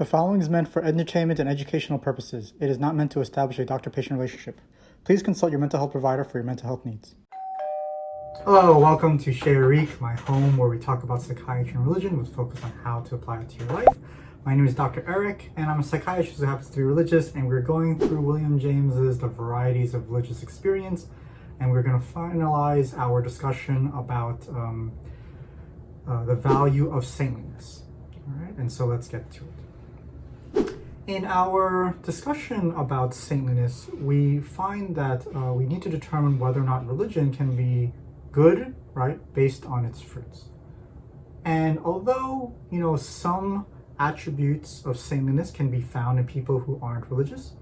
The following is meant for entertainment and educational purposes. It is not meant to establish a doctor-patient relationship. Please consult your mental health provider for your mental health needs. Hello, welcome to Chez Eric, my home where we talk about psychiatry and religion with focus on how to apply it to your life. My name is Dr. Eric, and I'm a psychiatrist who happens to be religious, and we're going through William James's The Varieties of Religious Experience, and we're going to finalize our discussion about the value of saintliness. All right, and so let's get to it. In our discussion about saintliness, we find that we need to determine whether or not religion can be good, right, based on its fruits. And although, some attributes of saintliness can be found in people who aren't religious,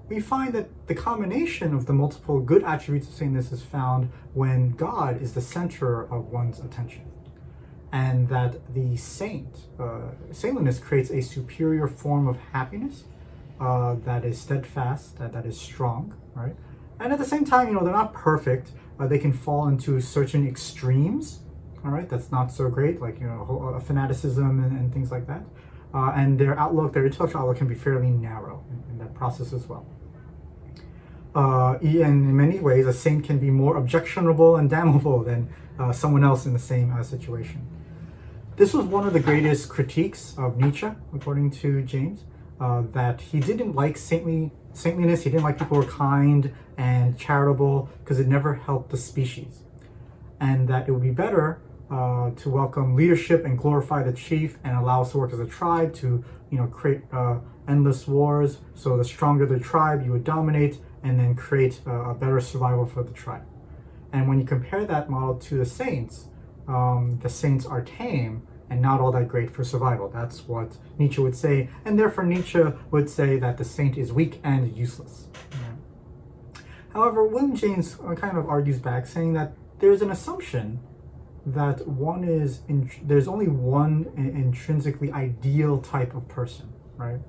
we find that the combination of the multiple good attributes of saintliness is found when God is the center of one's attention. And that the saintliness creates a superior form of happiness that is steadfast, that is strong, right? And at the same time, they're not perfect. They can fall into certain extremes, all right? That's not so great, like, fanaticism and things like that. And their intellectual outlook can be fairly narrow in that process as well. And in many ways, a saint can be more objectionable and damnable than someone else in the same situation. This was one of the greatest critiques of Nietzsche, according to James, that he didn't like saintliness. He didn't like people who were kind and charitable because it never helped the species. And that it would be better to welcome leadership and glorify the chief and allow us to work as a tribe to, create endless wars. So the stronger the tribe, you would dominate and then create a better survival for the tribe. And when you compare that model to the saints are tame and not all that great for survival. That's what Nietzsche would say, and therefore Nietzsche would say that the saint is weak and useless. Yeah. However, William James kind of argues back, saying that there's an assumption that there's only one intrinsically ideal type of person, right?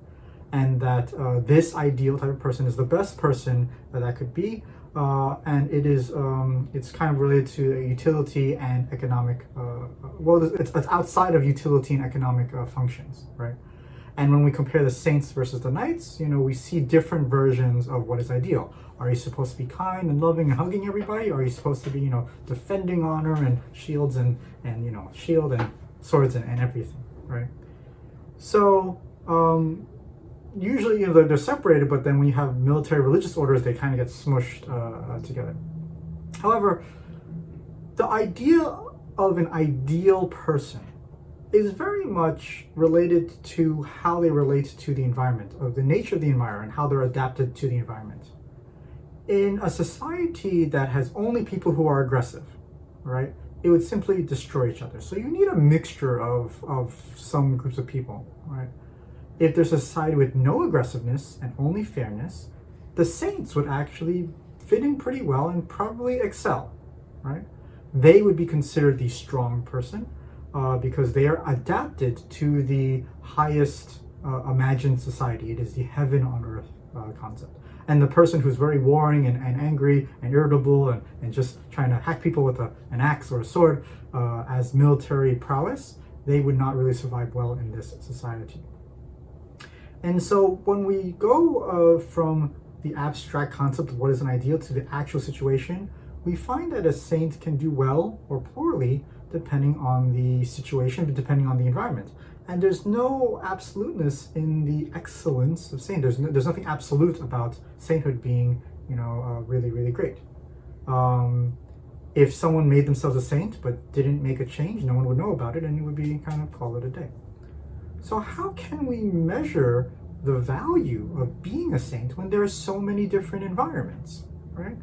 And that this ideal type of person is the best person that could be, and it's kind of related to utility and economic, it's outside of utility and economic functions, right? And when we compare the saints versus the knights, we see different versions of what is ideal. Are you supposed to be kind and loving and hugging everybody? Or are you supposed to be, defending honor and shields and shield and swords and everything, right? So, usually, they're separated, but then when you have military religious orders, they kind of get smushed together. However, the idea of an ideal person is very much related to how they relate to the environment, of the nature of the environment, how they're adapted to the environment. In a society that has only people who are aggressive, right, it would simply destroy each other. So you need a mixture of some groups of people, right? If there's a society with no aggressiveness and only fairness, the saints would actually fit in pretty well and probably excel, right? They would be considered the strong person because they are adapted to the highest imagined society. It is the heaven on earth concept. And the person who's very warring and angry and irritable and just trying to hack people with an axe or a sword as military prowess, they would not really survive well in this society. And so when we go from the abstract concept of what is an ideal to the actual situation, we find that a saint can do well or poorly depending on the situation, but depending on the environment. And there's no absoluteness in the excellence of saint. There's nothing absolute about sainthood being, really, really great. If someone made themselves a saint but didn't make a change, no one would know about it, and it would be kind of call it a day. So how can we measure the value of being a saint when there are so many different environments, right?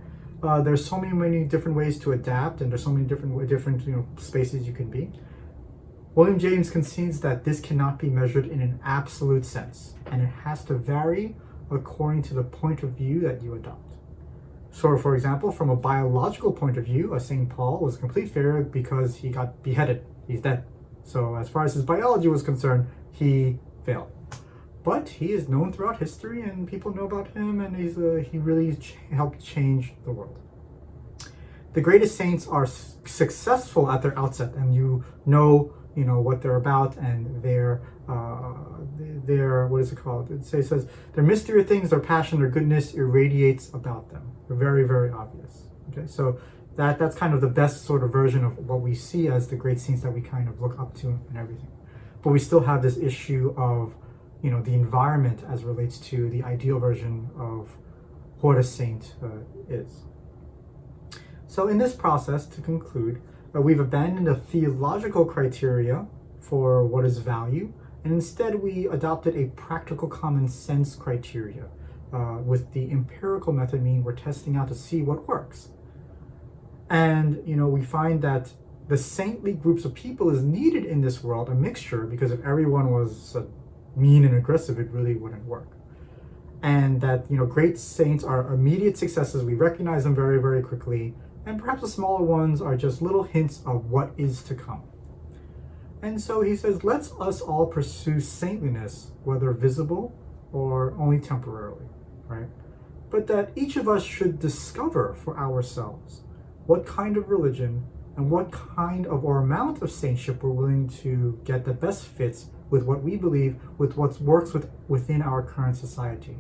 There's so many different ways to adapt, and there's so many different spaces you can be. William James concedes that this cannot be measured in an absolute sense, and it has to vary according to the point of view that you adopt. So, for example, from a biological point of view, a St. Paul was a complete failure because he got beheaded. He's dead. So as far as his biology was concerned, he failed. But he is known throughout history, and people know about him, and he really helped change the world. The greatest saints are successful at their outset, and what they're about and their what is it called? It says their mystery of things, their passion, their goodness irradiates about them. They're very, very obvious. Okay, so that's kind of the best sort of version of what we see as the great saints that we kind of look up to and everything. But we still have this issue of the environment as relates to the ideal version of what a saint is. So in this process, to conclude, we've abandoned the theological criteria for what is value, and instead we adopted a practical common sense criteria with the empirical method, meaning we're testing out to see what works. And we find that the saintly groups of people is needed in this world, a mixture, because if everyone was mean and aggressive, it really wouldn't work. And that great saints are immediate successes. We recognize them very, very quickly, and perhaps the smaller ones are just little hints of what is to come. And so he says, let's us all pursue saintliness, whether visible or only temporarily, right? But that each of us should discover for ourselves what kind of religion and what kind of or amount of saintship we're willing to get that best fits with what we believe, with what works within our current society.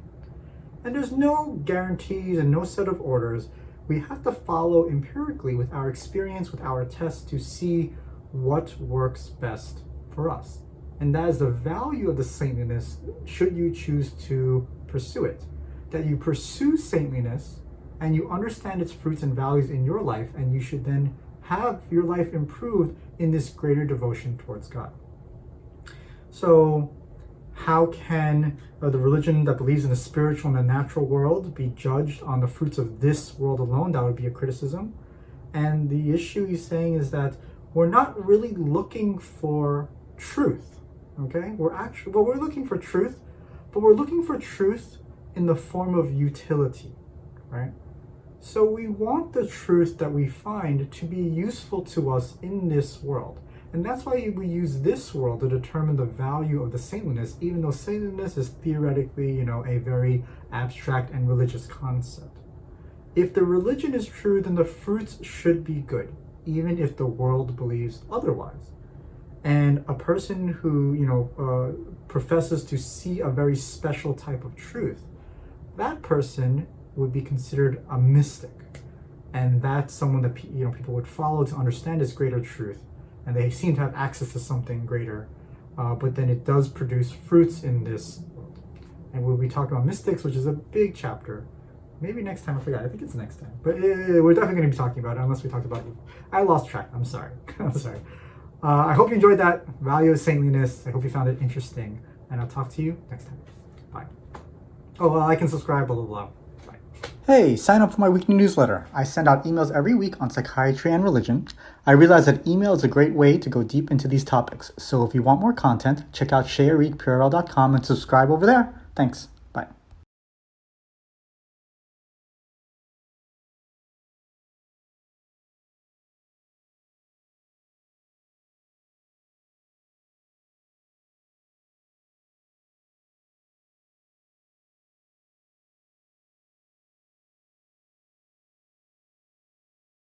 And there's no guarantees and no set of orders. We have to follow empirically with our experience, with our tests, to see what works best for us. And that is the value of the saintliness, should you choose to pursue it. That you pursue saintliness and you understand its fruits and values in your life, and you should then have your life improved in this greater devotion towards God. So how can the religion that believes in the spiritual and the natural world be judged on the fruits of this world alone? That would be a criticism. And the issue he's saying is that we're not really looking for truth, okay? We're looking for truth, but we're looking for truth in the form of utility, right? So we want the truth that we find to be useful to us in this world. And that's why we use this world to determine the value of the saintliness, even though saintliness is theoretically, a very abstract and religious concept. If the religion is true, then the fruits should be good, even if the world believes otherwise. And a person who, professes to see a very special type of truth, that person would be considered a mystic. And that's someone that people would follow to understand this greater truth. And they seem to have access to something greater, but then it does produce fruits in this world. And we'll be talking about mystics, which is a big chapter. Maybe next time, I forgot. I think it's next time. But we're definitely going to be talking about it, unless we talked about it. I lost track. I'm sorry. I'm sorry. I hope you enjoyed that. Value of Saintliness. I hope you found it interesting. And I'll talk to you next time. Bye. Oh, well, like and subscribe, blah, blah, blah. Bye. Hey, sign up for my weekly newsletter. I send out emails every week on psychiatry and religion. I realize that email is a great way to go deep into these topics. So if you want more content, check out chesericpurl.com and subscribe over there. Thanks.